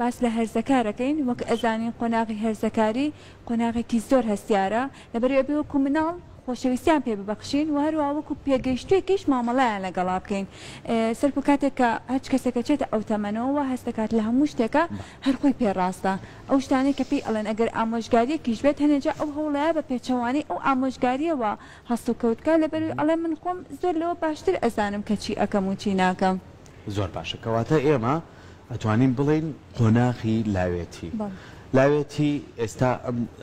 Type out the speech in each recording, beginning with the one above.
باس لە هەرزەکارەکەین وەک ئەزانین قۆناغی هەرزەکاری قۆناغێکی زۆر هەستیارە لەبەرەوەی وەکو مناڵ خۆشەویستیان پێ ببەخشین و هەروە وەکو پێگەیشتوویەکیش مامەڵەیان لەگەڵا بکەین سەرکو کاتێک کە هەچ کەسێکە چێتە ئەو تەمەنەوە هەست دەکات لە هەموو شتێکە هەر خۆی پێڕاستە ئەو شتانەی کە پێی ئەڵێن ئەگەر ئامۆژگاریەکیش بێت هەنێجا ئەو هەوڵەیە بە پێچەوانەی ئەو ئامۆژگاریەوە هەست و کەوتکە لەبەرەوەی ئەڵێ من خۆم زۆر لەوە باشتر ئەزانم کە چی ئەکەم و چی ناکەم زۆر باشە کەواتە ئێمە ئەتوانین بڵین قۆناغی لاوێتی لاوێتی ئێستا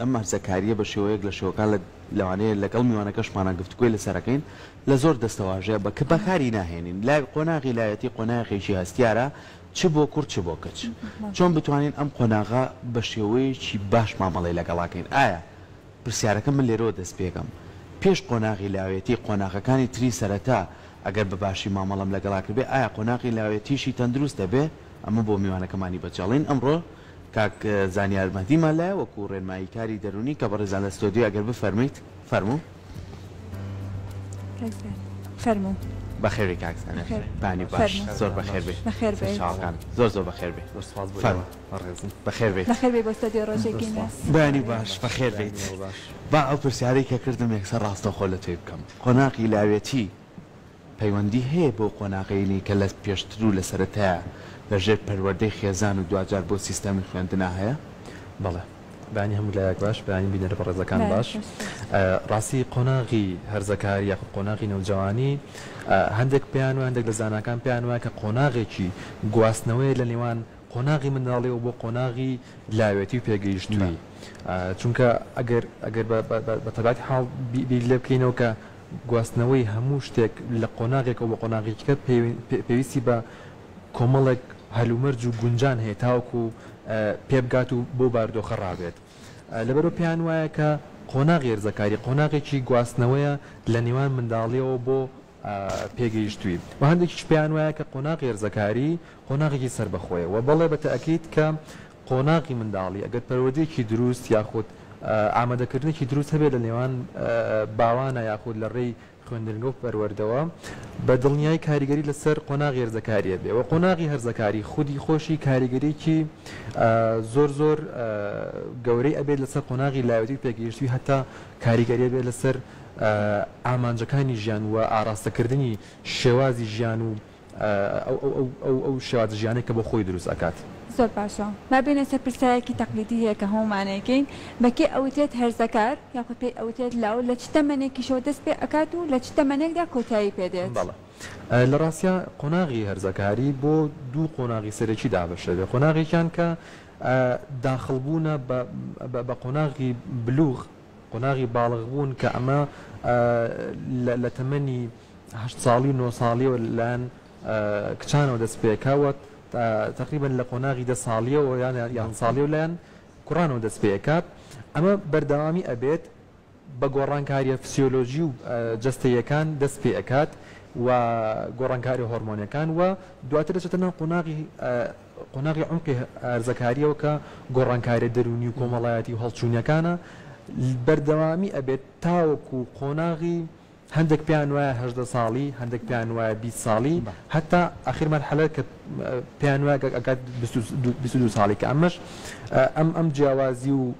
ئەم هەرزەکاریە بە شێوەیەک لە شێوەکان لەوانەیە لەگەڵ میوانەکەشمانە گفتگوی لەسەرەکەین لە زۆر دەستەواژەیە بە بەکاری ناهێنین قۆناغی لایەتی قۆناغێکی هەستیارە چ بۆ کورد چ بۆ کچ چۆن بتوانین ئەم قۆناغا بە شێوەیەکی باش مامەڵەی لەگەڵاکەین ئایا پرسیارەکە من لێرەوە دەست پێکەم پێش قۆناغی لاوێتی قۆناغەکانی تری سەرەتا ئەگەر بە باشی مامەڵەم لەگەڵاکرد بێ ئایا قۆناغی لاوێتیشی تەندروست دەبێ ئەمە بۆ میوانەکەمانی بەجاڵین ئەمڕۆ کاک زانیارمەدیمان لایە وەکو ڕێنماییکاری دەرونی کە بەڕێزان لە ستۆدیۆ ئەگەر بفەرموویت فەرموو فەرموو بەخێری کاکسانە بانی باش زۆر بەخێر بێ چاوەکان زۆر زۆر بەخێر بێ بەخێر بێت بەخێر بێ بۆ ستۆدیۆ ڕۆژێکی بانی باش بەخێر بێت با ئەو پرسیارەی کە کردم یەکسەر ڕاستەخۆ لە توێ بکەم قۆناغی لاوێتی پەیوەندی هەیە بۆ قۆناغێنی کە لە پێشتر و لە سەرەتایە لەژێر پەروەردەی خێزان و دوجار بۆ سیستەمی خوێندنا هەیە بەڵێ بانی هەموو لایەک باش بانی بینەرە بە ڕێزەکان باش ڕاستی قۆناغی هەرزەکاری یاخود قۆناغی نەوجەوانی هەندێک پێیان و هەندێک لە زانکان پێیان وایە کە قۆناغێکی گواستنەوەی لە نێوان قۆناغی منداڵی و بۆ قۆناغی لاوێتی و پێگەیشتووی چونکە ئەگەر بە تەبعاتی حاڵ بیر لێ بکەینەوە کە گواستنەوەی هەموو شتێک لە قۆناغێک و بە قۆناغێکیکە پێویستی بە کۆمەڵێک هەلومەرج و گونجان هەیە تاوەکو پێبگات و بۆ باردۆخە ڕابێت لەبەرەوە پێیان وایە کە قۆناغی هەرزەکاری قۆناغێکی گواستنەوەیە لە نێوان منداڵیەوە بۆ پێگەیشتووی و هەندێکیش پێیان وایە کە قۆناغی هەرزەکاری قۆناغێکی سربەخۆیە و بەڵێ بە تەئەکید کە قۆناغی منداڵی ئەگەر پەروەردەیەکی دروست یاخود ئامادەکردنێکی دروست هەبێت لە نێوان باوانە یاخود لە ڕێی خوێندنگە و پەروەردەوە بە دڵنیای کاریگەری لەسەر قۆناغی هەرزەکاریە بێ و قۆناغی هەرزەکاری خودی خۆشی کاریگەریکی زۆر گەورەی ئەبێت لەسەر قۆناغی لاوێتی پێگەیشتووی هەتا کاریگەریە بێت لەسەر ئامانجەکانی ژیان و ئاراستەکردنی شێوازی ژیان و ئەو شێواز ژیانێک کە بۆ خۆی دروست ئەکات زۆر باشە مابینە سەر پرسیارێکی تەقلیدی هەیە کە هەمومانەکەین بەکێ ئەوتێت هەرزەکار یاخود پێی ئەوتێت لاو لە چ تەمەنێکیشەوە دەست پێ ئەکات و لە چ تەمەنێکدا کۆتایی پێدێت لە ڕاستیا قۆناغی هەرزەکاری بۆ دوو قۆناغی سەرەکی دابەشە بێ قۆناغێکیان کە داخڵبوونە بە قۆناغی بلوغ قۆناغی باڵغبوون کە ئەمە لە تەمەنی 8 ساڵی و 9 ساڵیەوە لایەن کچانەوە دەست پێکاوە تقریبا لە قۆناغی 10 ساڵیەوە یان ساڵی و لایەن کوڕانەوە دەست پێکات ئەمە بەردەوامی ئەبێت بە گۆڕانکاریە فسیۆلۆژی و جەستەیەکان دەست پێ ئەکات و گۆڕانکاری هۆرمۆنیەکان و دواتر دەچێتە ناو قۆناغی عمقی هەرزەکاریەوە کە گۆڕانکاریە دەرونی و کۆمەڵایەتی و هەڵچوونیەکانە بەردەوامی ئەبێت تاوەکو قۆناغی هەندێک پیان وایە 18 ساڵی هەندێک پیان وایە 20 ساڵی هەتا ئاخر مەرحەلە کە پیان وایە ئەکات 22 ساڵی کە ئەمەش ئەم جیاوازی و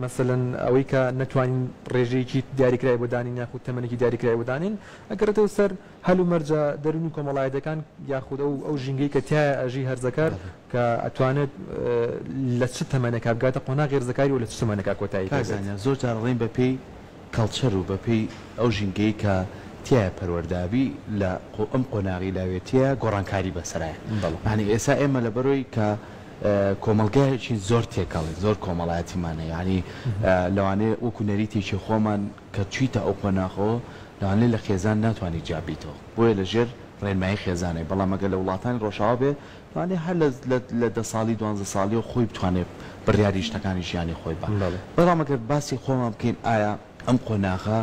مثلەن ئەوەی کە نەتوانین ڕێژەیەکی دیاریکرای بۆ دانین یاخود تەمەنێکی دیاریکرای بۆ دانین ئەگەرێتەوە سەر هەلو مەرجە دەرونی کۆمەڵایەتەکان یاخود ئەو ژینگەی کە تایە ئەژی هەرزەکار کە ئەتوانێت لە چ تەمەنێکا بگاتە قۆناغی هەرزەکاری و لە چ تەمەنێکا کۆتایی پێزانە زۆر جار ڕێین بەپێی کەڵچەر و بەپێی ئەو ژینگەی کە تایە پەروەردابی لە ئەم قۆناغی لاوێتیە گۆڕانکاری بەسەرایە یعنی ئێستا ئێمە لەبەرۆی کە کۆمەڵگایەکی زۆر تێکەڵێت زۆر کۆمەڵایەتیمانە یعنی لەوانەیە وەکو نەریتێکی خۆمان کە چیتە ئەو قۆناغەوە لەوانەیە لە خێزان ناتوانانی جابیتەوە بۆیە لەژێر ڕێنمایی خێزانەی بەڵام ئەگەر لە وڵاتانی ڕۆژاوا بێ لەوانەیە هەر لە 10 ساڵی 12 ساڵی و خۆی بتوانێت بڕیاری شتەکانی ژیانی خۆی بە بەڵام ئەگەر باسی خۆمان بکەین ئایا ئەم قۆناغە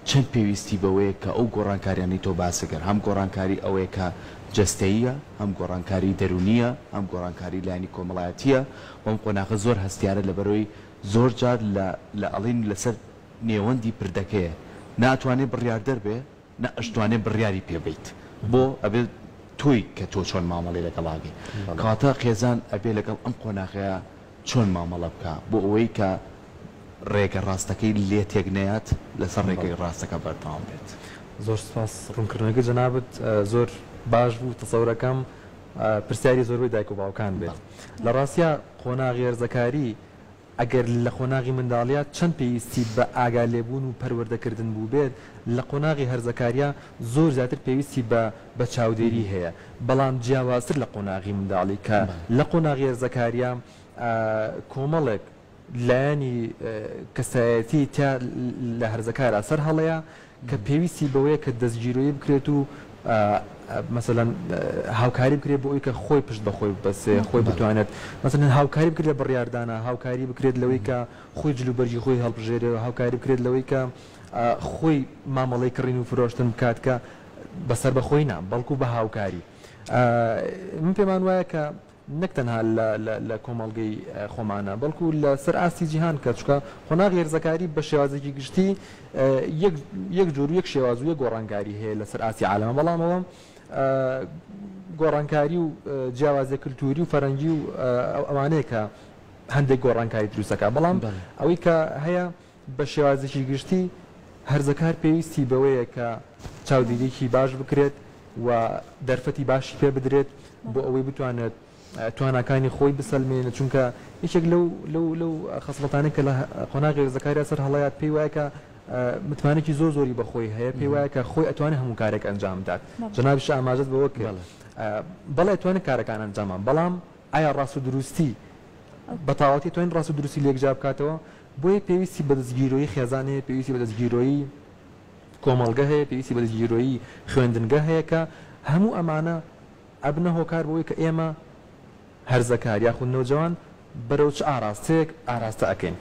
چەند پێویستی بەوەیە کە ئەو گۆڕانکاریانی تۆ باسەگەر هەم گۆڕانکاری ئەوەیە کە جەستەیە هەم گۆڕانکاری دەرونیە هەم گۆڕانکاری لایانی کۆمەڵایەتیە ئەم قۆناغە زۆر هەستیارە لەبەرەوەی زۆر جار لە ئەڵین لەسەر نێوەندی پردەکەیە ناتوانێت بڕیار دەربێ نە ئەشتوانێت بڕیاری پێبیت بۆ ئەبێت تۆی کە تۆ چۆن مامەڵی لەگەڵاگی کاتە خێزان ئەبێ لەگەڵ ئەم قۆناغەیە چۆن مامەڵە بکە بۆ ئەوەی کە ڕێگە ڕاستەکەی لێ تێک نەیات لەسەر ڕێگەی ڕاستەکە بەردەوام بێت. زۆر سپاس ڕوونکردنەوەی جەنابەت زۆر باش بوو تەسەورەکەم پرسیاری زۆربەی دایک و باوکان بێت لە ڕاستیە قۆناغی هەرزەکاری ئەگەر لە قۆناغی منداڵیات چەند پێویستی بە ئاگا لێبوون و پەروەردەکردن بوو بێت لە قۆناغی هەرزەکاریە زۆر زیاتر پێویستی بە چاودێری هەیە بەڵام جیاوازتر لە قۆناغی منداڵی کە لە قۆناغی هەرزەکاریە کۆمەڵێک لایەنی کەسایەتی تا لە هەرزەکارە سەر هەڵەیە کە پێویستی بەوەیە کە دەستگیرۆیی بکرێت و مثلا هاوکاری بکرێت بۆ ئەوی کە خۆی پشت بەخۆی بەسێ خۆی بتوانێت مثلا هاوکاری بکرێت لە بڕیاردانە هاوکاری بکرێت لەوەی کە خۆی جلوبەرجی خۆی هەڵبژێرێت هاوکاری بکرێت لەوەی کە خۆی مامەڵەی کڕین و فرۆشتن بکات کە بەسەر بەخۆی نا بەڵکو بە هاوکاری من پێمان وایە کە نەک تەنها لە کۆمەڵگەی خۆمانە بەڵکو لە سەر ئاستی جیهان کە چکە قۆناغی هەرزەکاری بە شێوازێکی گشتی یەک جۆر و یەک شێواز و یەک گۆڕانکاری هەیە لە سەر ئاسی عالەمە بەڵام ئەوە گۆڕانکاری و جیاوازە کلتوری و فەرەنگی و ئەوانەیە کە هەندێک گۆڕانکاری دروستەکە بەڵام ئەوەی کە هەیە بە شێوازێکی گشتی هەرزەکار پێویستی بەوەیە کە چاودێریێکی باش بکرێت و دەرفەتی باشی پێ بدرێت بۆ ئەوەی بتوانێت توانەکانی خۆی بسەلمێنێت چونکە یەکێک لەو خەسڵەتانەی کە لە قۆناغی هەرزەکاریە سەر هەڵەیات پێی وایە کە متمانێکی زۆری بەخۆی هەیە پێی وایە کە خۆی ئەتوانێت هەموو کارێک ئەنجام بدات جەنابیش ئاماژەت بەوە کرد بەڵێ ئەتوانێت کارەکان ئەنجامان بەڵام ئایا ڕاست و دروستی بە تاواتی توانین ڕاست و دروستی لێکجا بکاتەوە بۆیە پێویستی بە دەستگیرۆیی خێزان هەیە پێویستی بە دەستگیرۆیی کۆمەڵگە هەیە پێویستی بە دەستگیرۆیی خوێندنگە هەیە کە هەموو ئەمانە ئەبنە هۆکار بەوەی کە ئێمە هەرزەکار یاخود نەوجەوان بەرەو چ ئاراستەیەک ئاراستە ئەکەین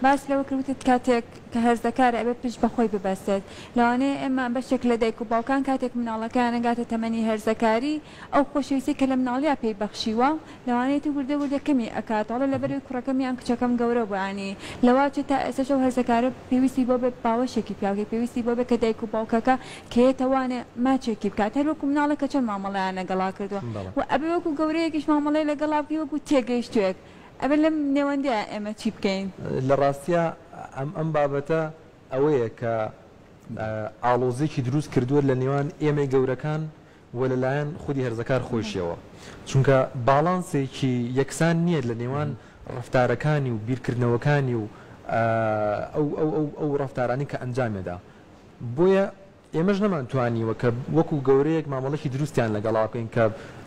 باس لەوە کردوتت کاتێک کە هەرزەکارە ئەبێ پشت بەخۆی ببەستێت لەوانەیە ئێمە بەشێک لە دایک و باوکان کاتێک مناڵەکان ئەگاتە تەمەنی هەرزەکاری ئەو خۆشەویستی کە لە مناڵیا پێی بەخشیوە لەوانەیەتی وردە وردەکەمی ئەکاتەوە لەبەروی کوڕەکەمیان کچەکەم گەورە بووانی لەواچێت تا ئێستاش ئەو هەرزەکارە پێویستی بۆ بێ باوەشێکی پیاوەکە پێویستی بۆ بێ کە دایک و باوکەکە کە هێتەوانێ ماچێکی بکات هەر وەکو مناڵەکە چەند مامەڵەیان لەگەڵا کردووە و ئەبێ وەکو گەورەیەکیش مامەڵەی لەگەڵا بکەی وەکو تێگەیشتوێک ئەبێ لەم نێوەندیە ئێمە چی بکەین لە ڕاستیە ئەم بابەتە ئەوەیە کە ئاڵۆزێکی دروست کردووە لە نێوان ئێمەی گەورەکان و لەلایەن خودی هەرزەکار خۆشیەوە چونکە باڵانسێکی یەکسان نییە لە نێوان ڕفتارەکانی و بیرکردنەوەکانی و ئەو ڕفتارانی کە ئەنجامێدا بۆیە ئێمەش نەمانتوانیوە کە وەکو گەورەیەک مامەڵێکی دروستیان لەگەڵا بکەین کە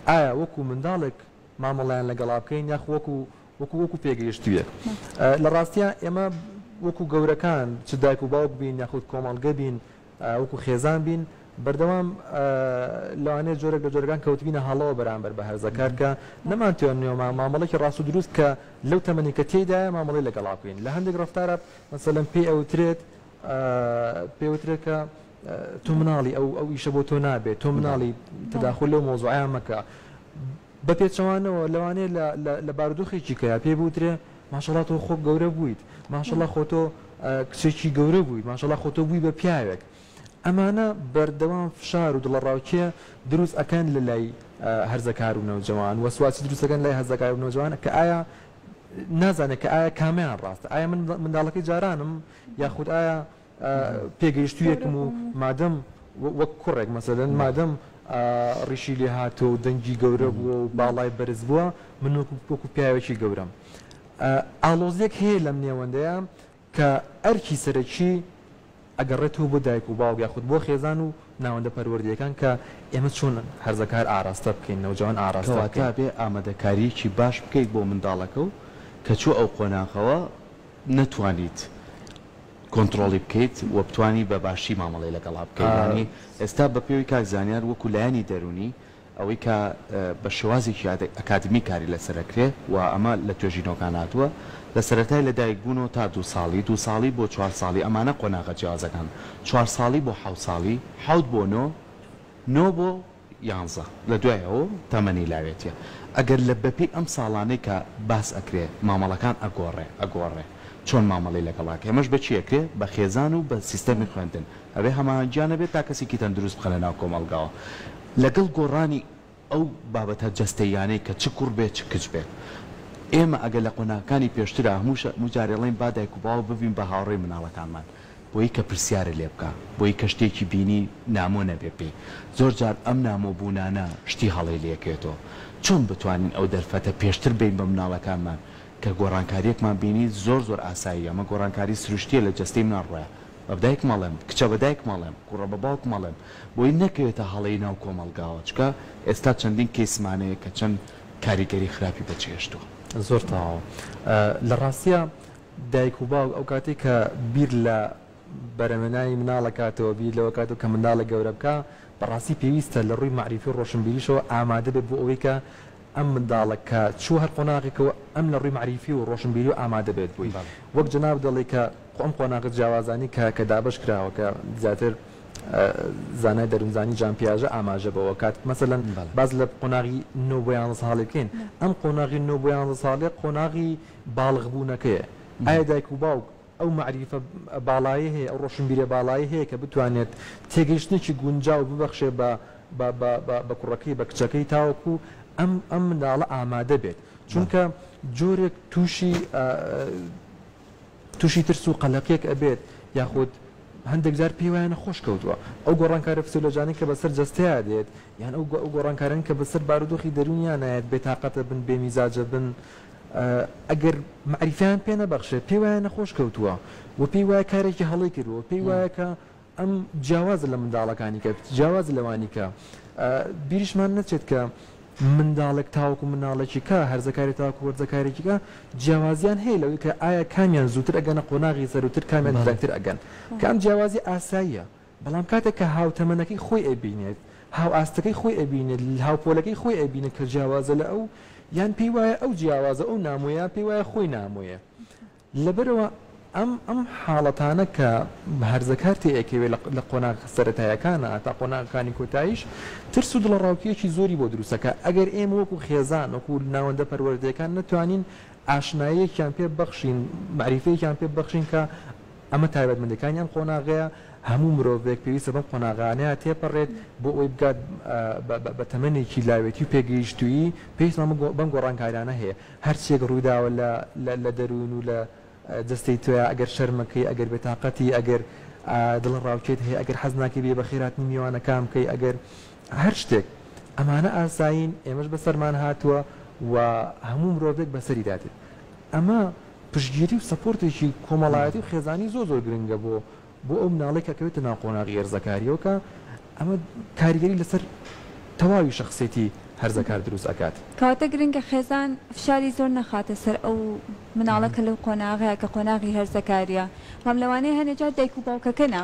ئایا وەکو منداڵێک مامەڵیان لەگەڵا بکەین یاخ وەکو پێگەیشتوویە لە ڕاستیە ئێمە وەکو گەورەکان چ دایک و باوک بین یاخود کۆمەڵگە بین وەکو خێزان بین بەردەوام لەوانەیە جۆرێک لە جۆرەکان کەوتبینە هەڵەوە بەرامبەر بە هەرزەکار کە نەمانتوانێت مامەڵێکی ڕاست و دروست کە لەو تەمەنی کە تێدایە مامەڵی لەگەڵا بکەین لە هەندێک ڕەفتارە مەسەلەن پێی پێوترێت کە تۆ مناڵی ئەو ئیشە بۆ تۆ نابێت تۆ مناڵی تداخل لەو مۆزوعیان مەکە بە پێچەوانەوە لەوانەیە لە بارودۆخێکی کە پێ بوترێ ماشەڵڵا تۆ خۆ گەورە بوویت ماشەڵڵا خۆ تۆ کچێکی گەورە بوویت ماشەڵڵا خۆ تۆ بووی بە پیاوێک ئەمانە بەردەوام فشار و دڵڕاوکیە دروست ئەکەن لە لای هەرزەکار و نەوجەوان وەسواسی دروستەکەن لای هەرزەکار و نەوجەوان کە ئایا نازانێت کە ئایا کامیان ڕاستە ئایا من منداڵەکەی جارانم یاخود ئایا پێگەیشتوویەکم و مادەم وەک کوڕێک مەسەلەن مادەم ڕیشی لێ هاتۆ و دەنگی گەورە بووە و باڵای بەرز بووە من وەکو پیاوێکی گەورەم ئاڵۆزێک هەیە لەم نێوەندەیە کە ئەرکی سەرەکی ئەگەڕێتەوە بۆ دایک و باوک یاخود بۆ خێزان و ناوەندە پەروەردیەکان کە ئێمە چۆن هەرزەکار ئاراستە بکەین نەوجەوان ئاراستە تا بێ ئامادەکاریکی باش بکەیت بۆ منداڵەکە و کە چوو ئەو قۆناغەوە نەتوانیت کۆنتترۆلی بکەیت و بتوانی بە باشی مامەڵی لەگەڵا بکەیت ئێستا بە پێوی کاک زانیار وەکو لایەنی دەرونی ئەوەی کە بە شێوازێکی ئەکادمی کاری لەسەرەکرێ و ئەمە لە توێژینەوەکان هاتووە لە سەرەتای لەدایکبوونەوە تا 2 ساڵی 2 ساڵی بۆ 4 ساڵی ئەمانە قۆناغە جیازەکان 4 ساڵی بۆ 7 ساڵی 7 بۆ 9 بۆ 11 لە دوایەوە تەمەنی لاوێتیە ئەگەر لە بەپی ئەم ساڵانەی کە باس ئەکرێ مامەڵەکان ئەگۆڕێ چۆن مامەڵی لەگەڵاکە ئەمەش بەچی ئەکرێ بە خێزان و بە سیستەمی خوێندن ئەوێ هەمانجیانە بێت تا کەسێکی تەندروست بخەنە ناو کۆمەڵگاوە لەگەڵ گۆڕانی ئەو بابەتە جەستەیانەی کە چ کوڕ بێت چ کچ بێت ئێمە ئەگەر لە قۆناغەکانی پێشترا هەموو جارێڵین با دایک و باوە ببین بە هاوڕێی مناڵەکانمان بۆی کە پرسیارە لێ بکە بۆی کە شتێکی بینی نامۆ نەبێ پێی زۆر جار ئەم نامۆبوونانە شتی هەڵی لێکێتەوە چۆن بتوانین ئەو دەرفەتە پێشتر بین بە مناڵەکانمان کە گۆڕانکاریەکمان بینی زۆر ئاسایی ئەمە گۆڕانکاری سروشتیە لە جەستەی منان ڕۆیە بەدایک مەڵێم کچە بەدایک مەڵێم کوڕە بە باوک مەڵێم بۆی نەکەوێتە هەڵەی ناو کۆمەلگاوە چکە ئێستا چەندین کێسمانەیە کە چەند کاریگەری خراپی بەچێشتووە زۆر تاوە لە ڕاستیە دایک و باوک ئەو کاتێک کە بیر لە بەرەمێنانی مناڵەکاتەوە بیر لەوە کاتەوە کە منداڵە گەورە بکە بەڕاستی پێویستە لە ڕووی معریفی و ڕۆشنبیریشەوە ئامادە بێت بۆ ئەوەی کە ئەم منداڵە کە چوو هەر قۆناغێکەوە ئەم لە ڕووی معریفی و ڕۆشنبیری و ئامادە بێت بووی وەک جەناب دەڵێ کە ئەم قۆناغ جیاوازانی کە دابش کراوە کە زیاتر زانای دەروونزانی جانپیاژە ئاماژە بەوە کات مەسەلەن باز لە قۆناغی 9 بۆ 11 ساڵێ بکەین ئەم قۆناغی 9 بۆ 11 ساڵێ قۆناغی باڵغبوونەکەیە ئایا دایک و باوک ئەو معریفە باڵایی هەیە ئەو ڕۆشنبیرە باڵایی هەیە کە بتوانێت تێگەیشتنێکی گونجاو ببەخشێ بە کوڕەکەی بە کچەکەی تاوەکو ئەم منداڵە ئامادە بێت چونکە جۆرێک تووشی ترس و قەلەقێک ئەبێت یاخود هەندێک جار پێی وایە نەخۆش کەوتووە ئەو گۆڕانکارە فسیۆلۆژیانی کە بەسەر جەستەیە دێت یان ئەو گۆڕانکارانی کە بەسەر بارودۆخی دەرونیان نایەت بێتاقەتە بن بێمیزاجە بن ئەگەر معریفیان پێ نەبەخشێ پێی وایە نەخۆش کەوتووە و پێی وایە کارێکی هەڵی کردووە پێی وایە کە ئەم جیاوازە لە منداڵەکانی کە جیاواز لەوانی کە بیریشمان نەچێت کە منداڵێک تاوەکو مناڵێکی کە هەرزەکاری تاوەکو وەرزەکارێکی کە جیاوازیان هەیە لەوەی کە ئایا کامیان زووتر ئەگەنە قۆناغی سەروتر کامیان زیاتر ئەگەن کە ئەم جیاوازی ئاساییە بەڵام کاتێک کە هاوتەمەنەکەی خۆی ئەبینێت هاو ئاستەکەی خۆی ئەبینێت هاوپۆلەکەی خۆی ئەبینێت کە جیاوازە لە ئەو یان پێی وایە ئەو جیاوازە ئەو نامۆیە پێی وایە خۆی نامۆیە لەبەرەوە ئەم حاڵەتانە کە هەرزەکار تێئەکەوێت لە قۆناغ سەرەتاییەکانە تا قۆناغەکانی کۆتاییش ترس و دڵڕاوکیەکی زۆری بۆ دروستەکە ئەگەر ئێمە وەکو خێزان وەکو ناوەندە پەروەردەیەکان نتوانین ئاشناییەکیان پێ بەخشین معریفەیەکیان پێ بەخشین کە ئەمە تایبەتمەندەکانیان قۆناغەیە هەموو مرۆڤێک پێویستە بەم قۆناغانەیە تێپەڕێت بۆ ئەوی بگات بە تەمەنێکی و پێگەیشتووی پێویستمان بەم گۆڕانکاریانە هەیە هەرچێک ڕوویداوە لە دەروون و لە دەستەی توێ ئەگەر شەرمەکەی ئەگەر بێتاقەتی ئەگەر دڵ ڕاوچێت هەیە ئەگەر حەز ناکەی بێ بە خێراتنی میوانەکان بکەی ئەگەر هەر شتێک ئەمانە ئاساین ئێمەش بەسەرمان هاتووە و هەموو مرۆڤێک بەسەری داتێت ئەمە پشتگیری و سەپۆرتێکی کۆمەڵایەتی و خێزانی زۆر گرنگە بۆ ئەو مناڵێک کەوێتە ناو قۆناغی هەرزەکاریەوە کە ئەمە کاریگەری لەسەر تەواوی شخصێتی هەرزەکار دروست ئەکات کەواتە گرنگە خێزان فشاری زۆر نەخاتە سەر ئەو مناڵەکە لەو قۆناغەیە کە قۆناغی هەرزەکاریە بەڵام لەوانەیە هەنێجار دایک و باوکەکەنە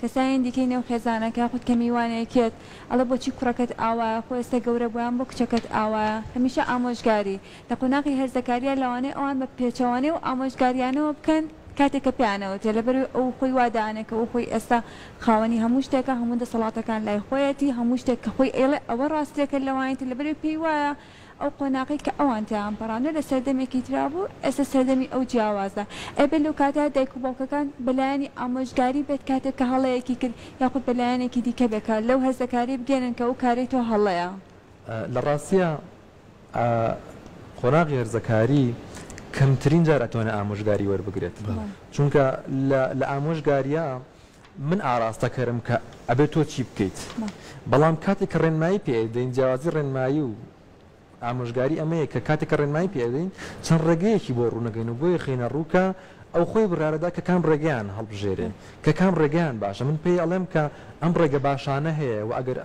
کەسایان دیکەی نێو خێزانەکە خودت کە میوانەیەکێت ئەڵە بۆچی کوڕەکەت ئاوایە خۆ ئێستا گەورە بۆیان بۆ کچەکەت ئاوایە هەمیشە ئامۆژگاری لە قۆناغی هەرزەکاریە لەوانەیە ئەوان بە پێچەوانەی و ئامۆژگاریانەوە بکەن کاتێککە پیانەوەتێ لەبەر ئەو خۆی وادانێکە ئەو خۆی ئێستا خاوەنی هەموو شتێکە هەموو دەسەڵاتەکان لای خۆیەتی هەموو شتێک کە خۆی ئێڵێ ئەوە ڕاستێکە لەوانێتی لەبەر پێی وایە ئەو قۆناغی کە ئەوان تیان پەڕانە لە سەردەمێکی ترابوو ئێستا سەردەمی ئەو جیاوازە ئەبێ لەو کاتە دایک و باوکەکان بەلایانی ئامۆژگاری بێت کاتێک کە هەڵەیەکی کرد یاخود بەلایەنێکی دیکە بێکات لەو هەرزەکاری بگەێنن کە ئەو کاری تۆ هەڵەیە لە ڕاستیە قۆناغی هەرزەکاری کەمترین جار ئەتوانێت ئامۆژگاری وەربگرێت چونکە لە ئامۆژگاریە من ئاراستەکەرم کە ئەبێت تۆ چی بکەیت بەڵام کاتێک کە ڕێنمایی پێدەین جیاوازی ڕێنمایی و ئامۆژگاری ئەمەیە کە کاتێک کە ڕێنمایی پێدەین چەند ڕێگەیەکی بۆ ڕوونەگەین و بۆی خینە ڕووکە ئەو خۆی بڕارەدا کە کام ڕێگەیان هەڵبژێرێن کە کام ڕێگەیان باشە من پێی ئەڵێم کە ئەم ڕێگە باشانە هەیە و ئەگەر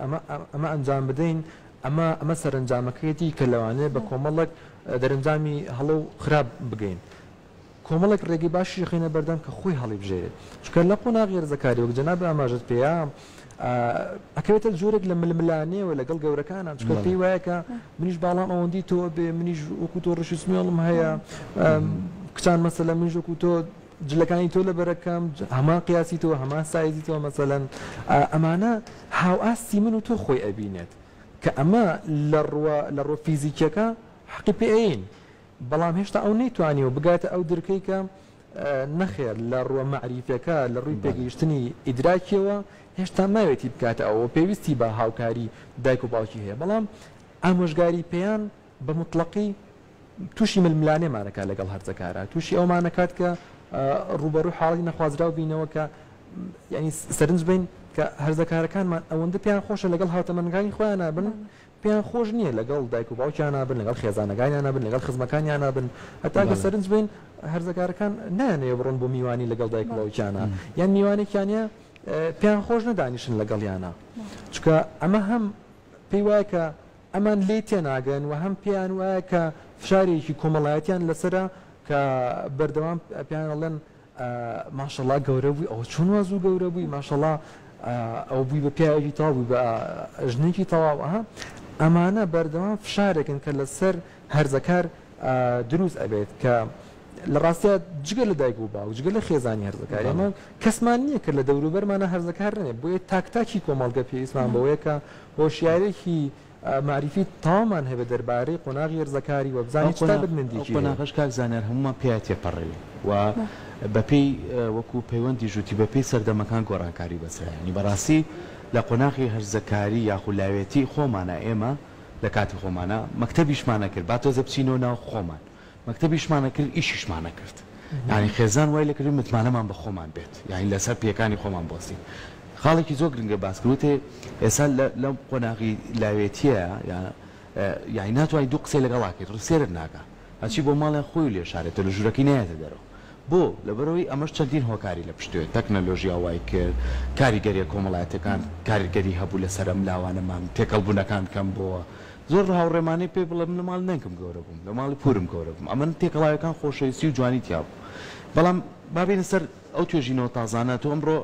ئەمە ئەنجام بدەین ئەمە سەرنجامەکەیەتی کە لەوانەیە بە کۆمەڵک دەرەنجامی هەڵە و خراپ بگەین کۆمەڵک ڕێگەی باشی خینە بەردەم کە خۆی هەڵی بژێرێت چکە لە قۆناغی هەرزەکاری وەک جەناب ئاماژت پێیە ئەکەوێتە جۆرێک لە ململانەوە لەگەڵ گەورەکانان چکە پێی وایە کە منیش باڵام ئەوەندی تۆ بێ منیش وەکو تۆ ڕشی سمێڵم هەیە کچان مەسەلە منیش وەکو تۆ جلەکانی تۆ لە بەرەکەم هەمان قیاسی تۆ هەمان سایزی تۆ مەسەلەن ئەمانە هاو ئاستی من و تۆ خۆی ئەبینێت کە ئەمە لە ڕۆ فیزیکیەکە حەقی پێین بەڵام هێشتا ئەو نەیتوانیەوە بگاتە ئەو درکەی کە نەخێر لە ڕووە معریفەکە لە ڕووی پێگەیشتنی ئیدراکیەوە هێشتا ناوێتی بکاتە ئەوە پێویستی بە هاوکاری دایک و باوکی هەیە بەڵام ئامۆژگاری پێیان بە مطلقی تووشی ململانێمانەکە لەگەڵ هەرزەکارە تووشی ئەومانەکات کە ڕوبەڕووی حاڵی نەخوازرا و بینەوە کە ینی سەرنج بین کە هەرزەکارەکانمان ئەوەندە پێیان خۆشە لەگەڵ هاوتەمەنگانی خۆیان نابن پێیان خۆش نییە لەگەڵ دایک و باوکیان نابن لەگەڵ خێزانەکانیان نابن لەگەڵ خزمەکانیان نابن هەتا کە سەرنج بین هەرزەکارەکان نایانەوە بڕۆن بۆ میوانی لەگەڵ دایک و باوکیانە یان میوانێکیانە پێیان خۆش نەدانیشن لەگەڵیانە چکە ئەمە هەم پێی وایە کە ئەمان لێ تێناگەن و هەم پێیان وایە کە فشارێکی کۆمەڵایەتیان لەسرە کە بەردەوام پێیان ئەڵێن ماشەڵا گەورە بووی ئەو چۆن وەزوو گەورە بووی ماشەڵا ئەو بووی بە پیاوێکی تەواو بووی بە ژنێکی تەواو ئەمانە بەردەوام فشارێکن کە لەسەر هەرزەکار دروست ئەبێت کە لە ڕاستیە جگە لە دایک و باوک جگە لە خێزانی هەرزەکاری ئەمە کەسمان نییە کە لە دەوروبەرمانە هەرزەکار نێ بۆیە تاکتاکی کۆمەڵگە پێویستمان بەوەیە کە هۆشیارێکی معریفی تاوامان هەبێت دەربارەی قۆناغی هەرزەکاری و بزانانی چتا بنندیکی قۆناغش کاک زانیار هەمومان پێیان تێپەڕێوی و بەپێی وەکو پەیوەندی ژووتی بەپێی سەردەمەکان گۆڕانکاری بەسەرانی بەڕاستی لە قۆناغی هەرزەکاری یاخولاوێتی خۆمانە ئێمە لە کاتی خۆمانە مەکتەبیشمانە کرد با تۆزە بچینەوە ناو خۆمان مەکتەبیشمانە کرد ئیشیشمانە کرد یعنی خێزان وای لەکردی متمانەمان بە خۆمان بێت یعنی لەسەر پێەکانی خۆمان بۆستی خاڵێکی زۆر گرنگە باسکروتێ ئێستا لەم قۆناغی لاوێتیە یعنی ناتوانانی دوو قسەی لەگەڵاکەیت ڕسێرت ناکە هەچی بۆ ماڵیان خۆی لێ شارێتە لە ژوورەکەی نایەتە دەرەوە بۆ لەبەرەوەی ئەمەش چەندین هۆکاری لە پشتوێت تەکنەلۆژیا وای کرد کاریگەریە کۆمەڵایەتەکان کاریگەری هەبوو لەسەر ئەم لاوانەمان تێکەڵبوونەکان کەم بووە زۆر هاوڕێمانەی پێ بڵێ من لە ماڵ نەنگم گەورە بووم لە ماڵی پورم گەورە بووم ئەمە تێکەڵاوەکان خۆشەویستی و جوانی تیا بوو بەڵام بابێنە سەر ئەو توێژینەوە تازانە تۆ ئەمڕۆ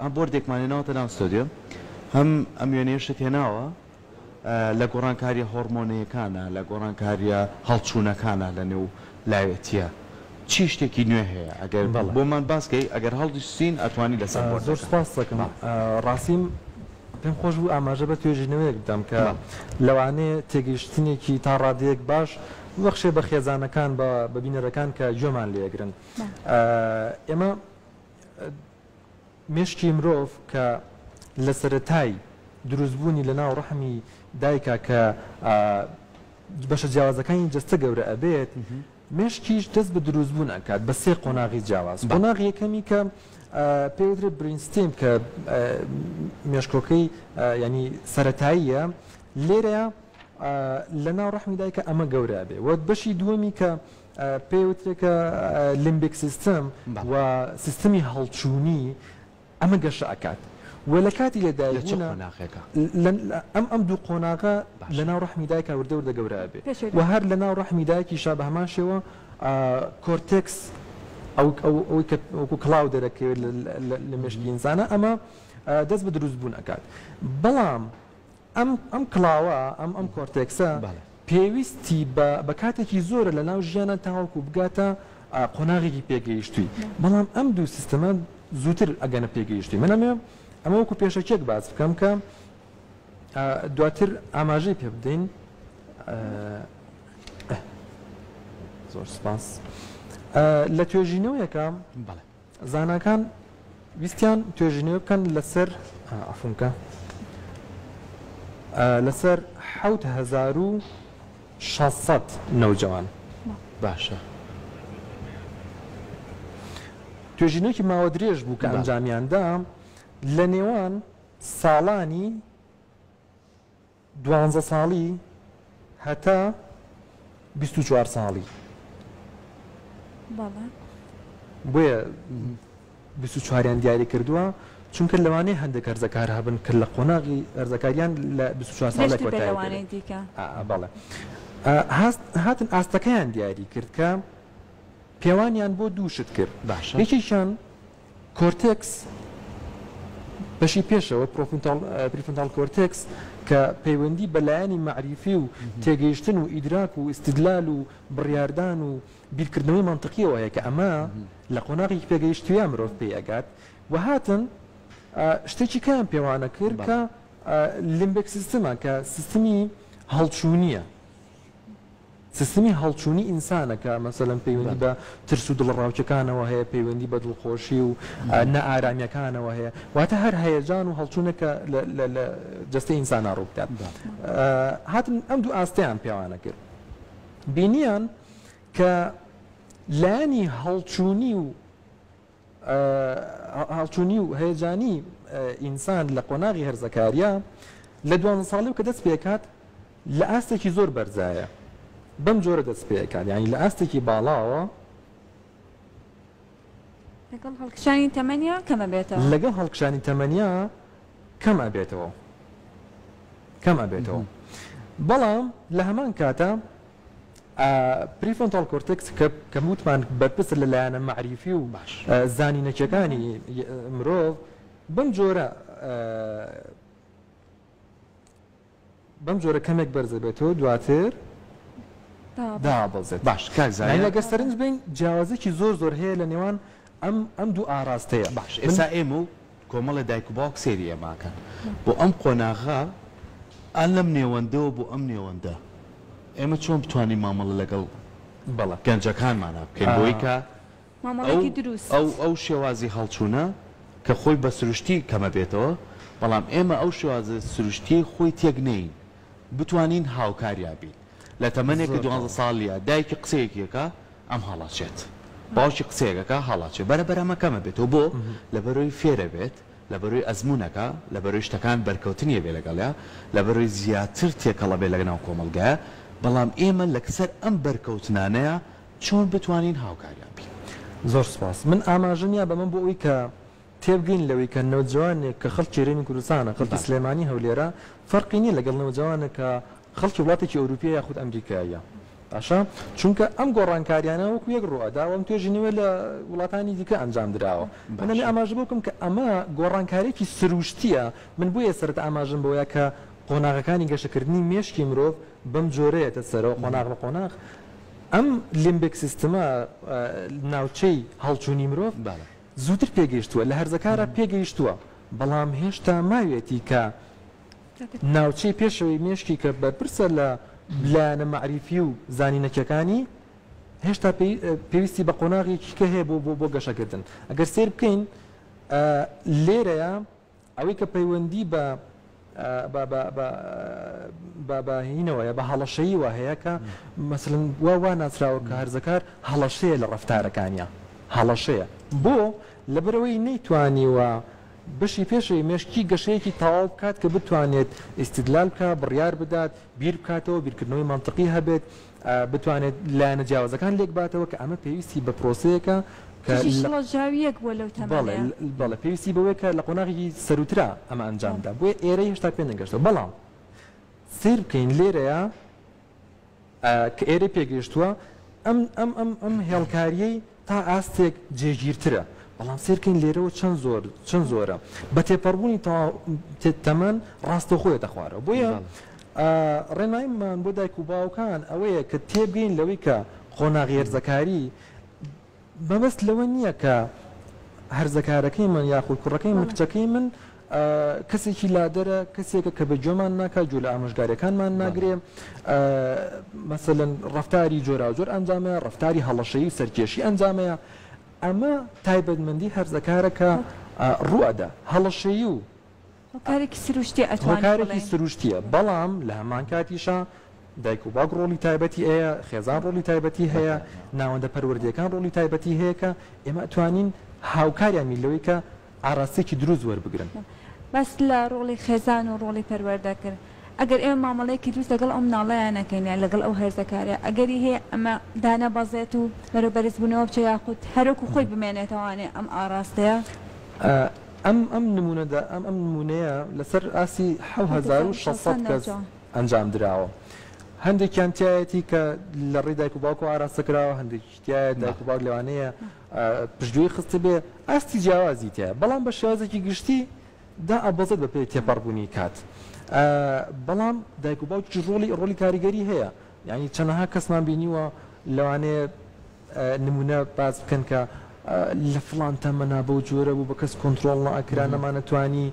ئەم بۆردێکمانێناوەتە ناو ستۆدیۆ هەم ئەم وێنەیەشت هێناوە لە گۆڕانکاریە هۆرمۆنیەکانە لە گۆڕانکاریە هەڵچوونەکانە لە نێو لاوێتیە چی شتێکی نوێ هەیە ئەگەر بۆمان باسکەی ئەگەر هەڵدیستین ئەتوانی لەسەر زۆر سپاس دەکەم ڕاستیم پێم خۆش بوو ئاماژە بە توێژینەوەیەک بدەم کە لەوانەیە تێگەیشتنێکی تا ڕادەیەک باش بەخشێ بە خێزانەکان بە بینەرەکان کە گوێمان لێگرن ئێمە مێشکی مرۆڤ کە لە سەرەتای دروستبوونی لە ناو ڕەحمی دایکە کە بەشە جیاوازەکانی جەستە گەورە ئەبێت مێشکیش دەست بە دروستبوون ئەکات بە سێ قۆناغی جیاواز قۆناغی یەکەمی کە پێوترێت برینستیم کە مێشکۆکەی ینی سەرەتاییە لێرەیە لە ناو ڕەحمی دایکە ئەمە گەورە بێ وە بەشی دووەمی کە پێوترێکە لیمبیک سیستم و سیستمی هەڵچوونی ئەمە گەشە ئەکات و لە کاتی لێدایکبوونە ئەم دوو قۆناغە لە ناو ڕەحمی دایکە وردە وردە گەورە بێ و هەر لە ناو ڕەحمی دایکی شا بە هەمان شێوە کۆرتێکس ئەوەی کە وەکو کڵاو دەرەکەوێت لە مێشکی ئینسانە ئەمە دەست بە دروستبوون ئەکات بەڵام ئەم کڵاوە ئەم کۆرتێکسە پێویستی بە کاتێکی زۆرە لە ناو ژیانە تاوەکو بگاتە قۆناغێکی پێگەیشتووی بەڵام ئەم دوو سیستەمە زووتر ئەگەنە پێگەیشتووی منەمێ ئەمە وەکو پێشەکێک باس بکەم کە دواتر ئاماژەی پێ بدەین زۆر سپاس لە توێژینەوەیەکە زاناکان ویستیان توێژینەوە بکەن لەسەر ئەفونکە لەسەر 7600 نەوجەوان باشە توێژینەوەکی ماوە درێژ بوو کە ئەنجامیاندا لە نێوان ساڵانی 12 ساڵی هەتا 24 ساڵی بۆیە 24یان دیاری کردووە چونکە لەوانەیە هەندێک هەرزەکار هەبن کرد لە قۆناغی هەرزەکاریان لە 24 ساڵە بەڵێ هاتن ئاستەکەیان دیاری کرد کە پێوانیان بۆ دووشت کرد باشە یەکێکیان کۆرتێکس بەشی پێشەوە پریفرۆنتال کۆرتێکس کە پەیوەندی بەلایانی معریفی و تێگەیشتن و ئیدراک و ئیستیدلال و بڕیاردان و بیرکردنەوەی منطقیەوە هەیە کە ئەمە لە قۆناغی پێگەیشتوویە مرۆڤ پێی ئەگات و هاتن شتێکی کەیان پێوانە کرد کە لیمبیک سیستمە کە سیستمی هەڵچوونیە سیستمی هەڵچوونی ئینسانەکە مەسەلەن پەیوەندی بە ترس و دڵڕاوچەکانەوە هەیە پەیوەندی بە دڵخۆشی و نەئارامیەکانەوە هەیە واتە هەر هەیەجان و هەڵچوونەکە لە جەستەی ئینسانە ڕوو بدات هاتن ئەم دوو ئاستەیان پێوانە کرد بینیان کە لایەنی هەڵچوونی و هەیەجانی ئینسان لە قۆناغی هەرزەکاریە لە 12 ساڵی و کە دەست پێکات لە ئاستێکی زۆر بەرزایە بەم جۆرە دەست پێکات یعنی لە ئاستێکی باڵاوە لەگەڵ هەڵکشانی تەمەنیا کەمە بێتەوە لەگەڵ هەڵکشانی تەمەنیا کەم ئەبێتەوە بەڵام لە هەمان کاتە پریفرۆنتال کۆرتێکس کە وتمان بەرپرسە لە لایەنە مەعریفی و زانینەکیەکانی مرۆڤ بەم جۆرە کەمێک بەرزە بێتەوە دواتر دابەزێت باش کاکزانین لەگە سەرنج بین جیاوازێکی زۆر هەیە لە نێوان ئەم دوو ئاراستەیە باش ئێستا ئێمە و کۆمەڵە دایک و باوک سێری ئەماکە بۆ ئەم قۆناغا ئەن لەم نێوەندەوە بۆ ئەم نێوەندە ئێمە چۆن بتوانین مامەڵە لەگەڵ گەنجەکانمانە بکەین بۆی کە مامەڵێکی دروست ئەو شێوازی هەڵچوونە کە خۆی بە سروشتی کەمە بێتەوە بەڵام ئێمە ئەو شێوازە سروشتی خۆی تێک نین بتوانین هاوکاریابین لە تەمەنێکە 12 ساڵیە دایکی قسەیەکێکە ئەم هەڵاچێت باوکی قسەیەکەکە هەڵاچێت بەرەبەرەمە کەمە بێتەوە بۆ لەبەرۆی فێرە بێت لەبەرۆی ئەزمونونەکە لەبەرۆی شتەکان بەرکەوتنیە بێ لەگەڵیا لەبەرۆی زیاتر تێکەڵە بێ لەگەناو کۆمەلگایە بەڵام ئێمە لەکسەر ئەم بەرکەوتنانەیە چۆن بتوانین هاوکاریابین زۆر سپاس من ئاماژنیا بە من بۆ ئەوی کە تێبگەین لەوەی کە نەوجوانێک کە خەڵکی رێمی کوردستانە خەڵکی سلێمانی هەولێرە فەرقی نییە لەگەڵ نەوجوانە کە خەڵکی وڵاتێکی ئەوروپیە یاخود ئەمریکایە باشە چونکە ئەم گۆڕانکاریانە وەکو یەک ڕوئەداوە ئەم توێژینەوە لە وڵاتانی دیکە ئەنجام درراوە منە ئاماژە بکەم کە ئەمە گۆڕانکارێکی سروشتیە من بۆیە سەرەتا ئاماژم بۆیە کە قۆناغەکانی گەشەکردنی مێشکی مرۆڤ بەم جۆرەیەتە سەرەوە قۆناغ بە قۆناغ ئەم لیمبێک سیستەمە ناوچەی هەڵچوونی مرۆڤ زووتر پێگەیشتووە لە هەرزەکارە پێگەیشتووە بەڵام هێشتا ماوێتی کە ناوچەی پێشەوەی مێشکی کە بەرپرسە لە لایەنە مەعریفی و زانینەکیەکانی هێشتا پێویستی بە قۆناغێکی کە هەیە بۆ گەشەکردن ئەگەر سیر بکەین لێرەیە ئەوەی کە پەیوەندی بەهینەوەیە بە هەڵەشەییوە هەیە کە مەسڵن وا ناسراوە کە هەرزەکار هەڵەشەیە لە ڕەفتارەکانیە هەڵەشەیە بۆ لەبەرەوەی نەیتوانیوە بەشی پێشەوەی مێشکی گەشەیەکی تەواو بکات کە بتوانێت ئیستیدلال بکە بڕیار بدات بیر بکاتەوە بیرکردنەوەی مانتقی هەبێت بتوانێت لایەنە جیاوازەکان لێک باتەوە کە ئەمە پێویستی بە پرۆسەیەکە بەڵێ پێویستی بەوەی کە لە قۆناغی سەروترا ئەمە ئەنجامدا بۆیە ئێرە هێشتا پێ نەگەشتەوە بەڵام سیر بکەین لێرەیە کە ئێرە پێگەشتووە ئەم هێڵکاریەی تا ئاستێک جێگیرترە بەڵام سیرکەین لێرەوە چەند زۆرە بە تێپەڕبوونی تەمەن ڕاستەخۆیەتە خوارەوە بۆیە ڕێنماییمان بۆ دایک و باوکان ئەوەیە کە تێبگەین لەوەی کە قۆناغی هەرزەکاری بەبەست لەوە نییە کە هەرزەکارەکەی من یاخود کوڕەکەی من کچەکەی من کەسێکی لادەرە کەسێکە کە بە جۆمان ناکات جوو لە ئامۆژگاریەکانمان ناگرێ مەسەلەن ڕەفتاری جۆرا جۆر ئەنجامەیە ڕەفتاری هەڵەشەیی و سەرکێشی ئەنجامەیە ئەمە تایبەتمەندی هەرزەکارەکە ڕوئەدا هەڵەشەیی و هۆکارێکی سروشتیە بەڵام لە هەمان کاتیشە دایک و باوک ڕۆڵی تایبەتی هەیە خێزان ڕۆڵی تایبەتی هەیە ناوەندە پەروەردەکان ڕۆڵی تایبەتی هەیە کە ئێمە ئەتوانین هاوکاریان میلەوەی کە ئاراستێکی دروست وەربگرن بەس لە ڕۆڵی خێزان و ڕۆڵی پەروەردەکرد ئەگەر ئێمە مامەڵەیەکی دروست لەگەڵ ئەم ناڵەیانەکەین لەگەڵ ئەو هەرزەکارە ئەگەری هەیە ئەمە دانە بەزێت و بەرەبەرز بوونەوە بچە یاخود هەرۆکو خۆی بمێنێتەوانێ ئەم ئاراستەیە ئەم نمونەیە لەسەر ئاسی 1600 کەس ئەنجام دراوە هەندێکیان تایەتی کە لە ڕێی دایک و باوک و ئاراستەکراوە هەندێکیایە دایک و باوک لەوانەیە پشتگوێی خستە بێ ئاستی جیاوازی تایە بەڵام بە شێوازێکی گشتی دا ئەبەزێت بە پێی تێپەڕبوونی کات بەڵام دایک و باوکی ڕۆڵی کاریگەری هەیە یعنی چەندەها کەسمان بینیوە لەوانەیە نمونە باز بکەن کە لە فڵان تەمەنا بەو جۆرە بوو بە کەس کۆنتترۆڵ نەئەکرا نەمانەتوانی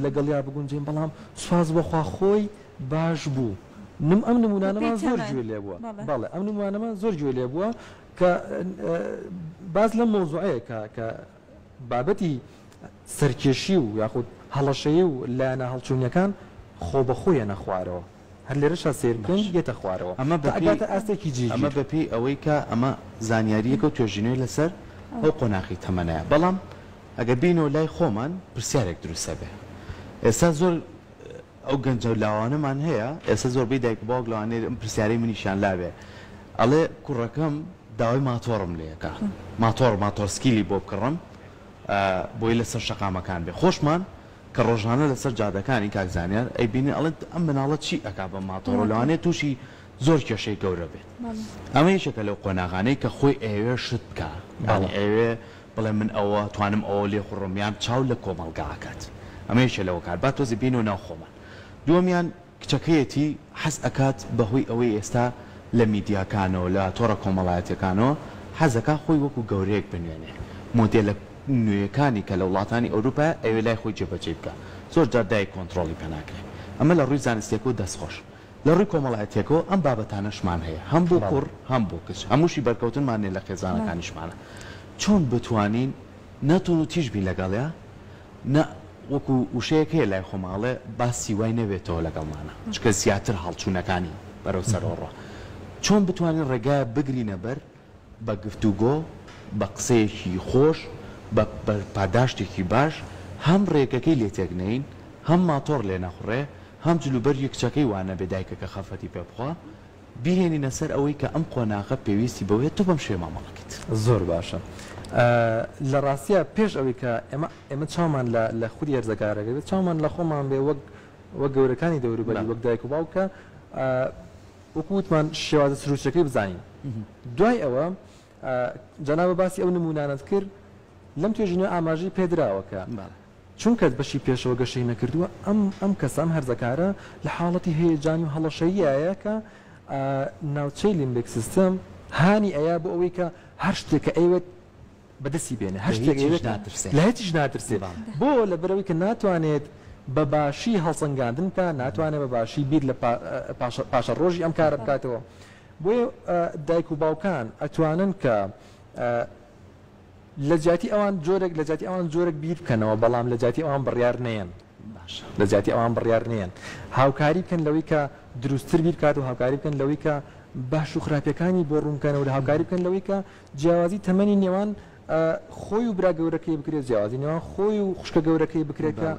لەگەڵیا بگونجین بەڵام سواز بەخوا خۆی باش بوو ئەم نمونانەمان زۆر گوێ لێ بووە بەڵێ ئەم نمونانەمان زۆر گوێ لێ بووە کە باز لەم مۆزوعەیە کە بابەتی سەرکێشی و یاخود هەڵەشەیی و لایەنە هەڵچوونیەکان خۆ بە خۆیە نەخوارەوە هەر لێرەشە سێرکن دێتە خوارەوە ئەگاتە ئاستێکی جی ئەمە بەپێی ئەوەی کە ئەمە زانیاریەکە و توێژینەوەی لەسەر ئەو قۆناغی تەمەنەیە بەڵام ئەگەر بینەوە لای خۆمان پرسیارێک دروستە بێ ئێستا زۆر ئەو گەنجە لاوانەمان هەیە ئێستا زۆربەی دایک باوک لەوانەیە ئەم پرسیارەی منیشان لابێ ئەڵێ کوڕەکەم داوای ماتۆڕم لێەکە ماتۆر سکیلی بۆ بکڕم بۆی لەسەر شەقامەکان بێ خۆشمان کە ڕۆژانە لەسەر جادەکانی کاکزانیان ئەی بینی ئەڵێن ئەم مناڵەت چی ئەکا بە ماتۆڕ لەوانەیە تووشی زۆر کێشەی گەورە بێت ئەمە یەکێکە لەو قۆناغانەی کە خۆی ئێوێ شت بکە ئێوێ بڵێ من ئەوە توانم ئەوە لێ خوڕمیان چاو لە کۆمەڵگاکات ئەمە یەکێ لەوە کار با تۆزی بین و ناوخۆمان دووەمیان کچەکەیەتی حەز ئەکات بەهۆی ئەوەی ئێستا لە میدیاکانەوە لە تۆڕە کۆمەڵایەتەکانەوە حەزەکە خۆی وەکو گەورەیەک بنوێنێ مۆدێلە نوێیەکانی کە لە وڵاتانی ئەوروپا ئەوێ لای خۆی جێبەجێ بکە زۆر جار دای کۆنتترۆلی پێناکرێت ئەمە لە ڕووی زانستێک و دەستخۆش لە ڕووی کۆمەڵایەتێکەوە ئەم بابەتانەشمان هەیە هەم بۆ کوڕ هەم بۆ کچ هەمووشی بەرکەوتنمانێ لە خێزانەکانیشمانە چۆن بتوانین نەتون و تیژبی لەگەڵەیە وەکو وشەیەک هەیە لای خۆماڵێ باسی وای نەبێتەوە لەگەڵمانە چکە زیاتر هەڵچوونەکانی بەرەو سەرۆڕە چۆن بتوانین ڕێگای بگرینە بەر بە گفتوگۆ بە قسەیەکی خۆش بە پاداشتێکی باش هەم ڕێگەکەی لێ تێکنین هەم ماتۆڕ لێ نەخوڕێ هەم جلوبەر یەکچەکەی وانە بێدایکەکە خەفەتی پێ بخوا بهێنینە سەر ئەوەی کە ئەم قۆناغە پێویستی بەوێت تۆ بەم شێ مامەڵەکەیت زۆر باشە لە ڕاستیە پێش ئەوەی کە ئێمە چاومان لە خودی هەرزەکارەکە چاومان لە خۆمان بێ وەک گەورەکانی دەوروبەری وەک دایک و باوکە وەکووتمان شێوازە سروشەکەی بزانین دوای ئەوە جەنابە باسی ئەو نمونانت کرد لەم توێژینە ئاماژەی پێدراوەکە چونکە بەشی پێشەوە گەشەی نەکردووە ئەم کەسان هەرزەکارە لە حاڵەتی هەیەجانی و هەڵەشەییایە کە ناوچەی لیمبیک سیستم هانی ئەیە بۆ ئەوەی کە هەر شتێکە ئەیوێت بەدەستی بێنێ هەر شتێک لە هیچیش ناترسێ بۆ لە بەرەوەی کە ناتوانێت بە باشی هەڵسەنگاندن کە ناتوانێت بە باشی بیر لە پاشە ڕۆژی ئەم کارە بکاتەوە بۆیە دایک و باوکان ئەتوانن کە لە جاتی ئەوان جۆرێک بیر بکەنەوە بەڵام لە جاتی ئەوان بڕیار نێن لە جاتی ئەوان بڕیار نێن هاوکاری بکەن لەوەی کە دروستتر بیر بکات و هاوکاری بکەن لەوەی کە باش و خراپیەکانی بۆ ڕوونکەنەوە لە هاوکاری بکەن لەوەی کە جیاوازی تەمەنی نێوان خۆی و برا گەورەکەی بکرێت جیاوازی نێوان خۆی و خوشکە گەورەکەی بکرێت کە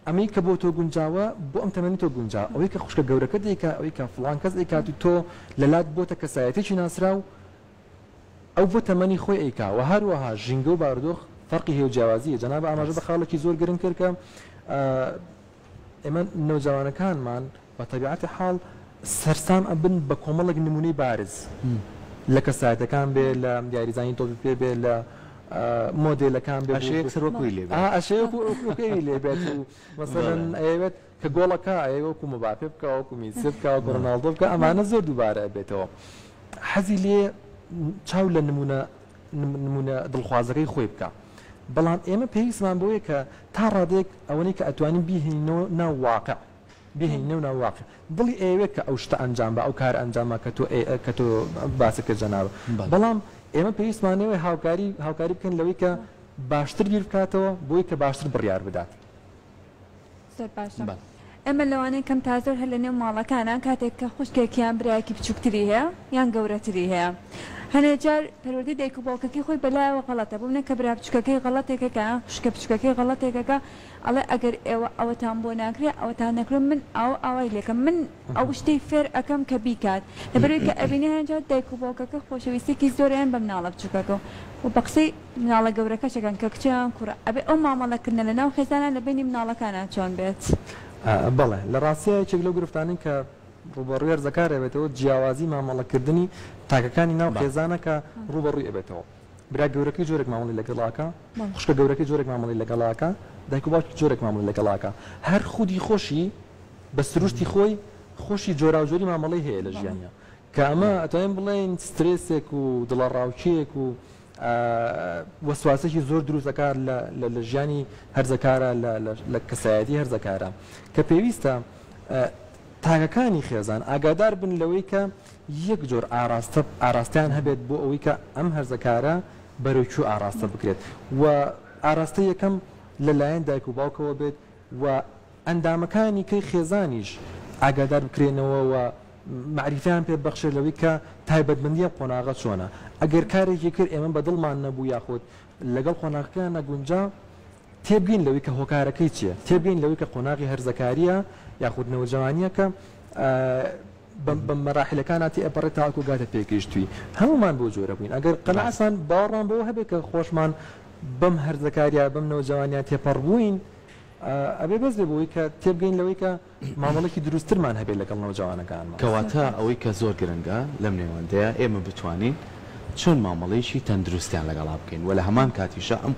ئەمەی کە بۆ تۆ گونجاوە بۆ ئەم تەمەنی تۆ گونجا ئەوەی کە خوشکە گەورەکە دیکە ئەوەی کە فڵان کەس دەیکات و تۆ لەلات بۆتە کەسایەتێکی ناسرا و ئەو بۆ تەمەنی خۆی ئەیکا و هەروەها ژینگە و بارودۆخ فەرقی هەیە و جیاوازیە جەنابە ئاماژە بە خاڵێکی زۆر گرنگ کرد کە ئێمە نەوجەوانەکانمان بە تەبیعەتی حاڵ سەرسام ئەبن بە کۆمەڵێک نمونەی بارز لە کەسایەتەکان بێ لە یاریزانی تۆ پێ بێ لە مۆدێلەکان بێ ئەشەیەکوی لێ بێت و مەسەڵەن ئەوێت کە گۆڵەکە ئەوەکو مباپێ بکە وەکو میسی بکە وەکو ڕۆناڵدۆ بکە ئەمانە زۆر دووبارە بێتەوە حەزی لێ چاو لە نمونە دڵخوازەکەی خۆی بکە بەڵام ئێمە پێویستمان بۆیە کە تا ڕادێک ئەوەی کە ئەتوانین بیهێنەوە ناوواقع بهێنەوە ناوواقع دڵی ئێوێت کە ئەو شتە ئەنجام بە ئەو کار ئەنجامە کە تۆ باسەکە جەنابە بەڵام ئێمە پێویستمانەوە هاوکاری بکەن لەوەی کە باشتر بیر بکاتەوە بۆی کە باشتر بڕیار بدات زۆر باشە ئەمە لەوانەیە کەم تازۆر هەر لە نێو ماڵەکانە کاتێک کە خوشکێکیان برایەکی بچووکتری هەیە یان گەورەتری هەیە هەنێجار پەروەردەی دایک و باوکەکەی خۆی بەلایەوە غەڵەتە بوونە کە برا بچووکەکەی غەڵەتێکەکە خوشکە بچووکەکەی غەڵەتێکەکە ئەڵێ ئەگەر ئێوە ئەوەتان بۆ ناکرێت ئەوەتان نەکرێت من ئاوای لێکم من ئەو شتەی فێر ئەەکەم کە بیکات لەبەرەوەی کە ئەبینێ هەنجار دایک و باوکەکە خۆشەویستێکی زۆریان بە مناڵە بچووکەکە و بە قسەی مناڵە گەورەکەشەکەن کە کچیان کوڕە ئەبێ ئەو مامەڵەکردنە لە ناو خێزانە لە بینی مناڵەکانە چۆن بێت بەڵێ لە ڕاستیە یەکێک لەو گرفتانین کە ڕوبەڕووی هەرزەکار ئەبێتەوە جیاوازی مامەڵەکردنی تاکەکانی ناو خێزانە کە ڕوبەڕووی ئەبێتەوە برا گەورەکەی جۆرێک مامەڵی لەگەڵاکە خوشکە گەورەکەی جۆرێک مامەڵی لەگەڵاکە دایک و باوکی جۆرێک مامەڵی لەگەڵاکە هەر خودی خۆشی بە سروشتی خۆی خۆشی جۆرا و جۆری مامەڵی هەیە لە ژیانیا کە ئەمە ئەتوانین بڵێن سترێسێک و دڵەڕاوچەیەک و وەسواسێکی زۆر دروستەکار لە ژیانی هەرزەکارە لە کەسایەتی هەرزەکارە کە پێویستە تاگەکانی خێزان ئاگادار بن لەوەی کە یەک جۆر ئاراستیان هەبێت بۆ ئەوەی کە ئەم هەرزەکارە بەرەوچوو ئاراستە بکرێت و ئاراستە یەکەم لەلایەن دایک و باوکەوە بێت و ئەندامەکانی کەی خێزانیش ئاگادار بکرێنەوە و معریفیان پێ بەخشێت لەوەی کە تایبەتمەندیە قۆناغە چۆنە ئەگەر کارێکی کرد ئێمە بەدڵمان نەبوو یاخود لەگەڵ قۆناغەکان نەگونجا تێبگەین لەوەی کە هۆکارەکەی چییە تێبگەین لەوەی کە قۆناغی هەرزەکاریە یاخود نەوەجەوانیە کە بە مەراحلەکاناتی ئەپەڕێت تاکو گاتە پێگەیشتووی هەمومان بۆ جۆرە بووین ئەگەر قەناعەتمان باوەڕمان بەوە هەبێت کە خۆشمان بەم هەرزەکاریە بەم نەوەجەوانیان تێپەڕ بووین ئەبێ بەس لێبووی کە تێبگەین لەوەی کە مامەڵێکی دروستترمان هەبێت لەگەڵ نەوەجەوانەکانمان کەواتە ئەوەی کە زۆر گرنگە لەم نێوەندەیە ئێمە بتوانین چۆن مامەڵەیەکی تەندروستیان لەگەڵا بکەین و لە هەمان کاتیشە ئەم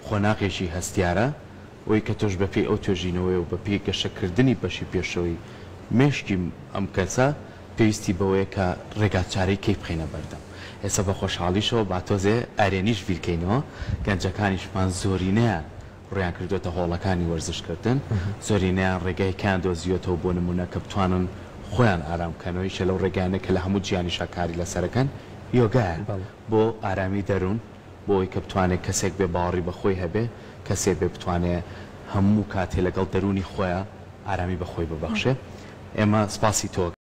قۆناغێکی هەستیارە ئەوەی کە تۆش بەپێی ئەو توێژینەوەی و بەپێی گەشەکردنی بەشی پێشەوەی مێشکی ئەم کەسە پێویستی بەوەیە کە ڕێگاچارەی کەی بخینە بەردەم ئێستا بە خۆشحاڵیشەوە با تۆزێ ئارێنیش بیرکەینەوە گەنجەکانیشمان زۆرینەیان ڕیان کردوێتە هۆڵەکانی وەرزشکردن زۆرینیان ڕێگایکیان دۆزیۆتەوە بۆ نمونە کە بتوانن خۆیان ئارامکەنەوەی شە لەو ڕێگانە کە لە هەموو گیانی شاکاری لەسەرەکەن یۆگایان بۆ ئارامی دەروون بۆی کە بتوانێت کەسێک بێ باوەڕی بەخۆی هەبێ کەسێک بێ بتوانێت هەموو کاتێ لەگەڵ دەرونی خۆیان ئارامی بەخۆی ببەخشێ ئێمە سپاسی تۆ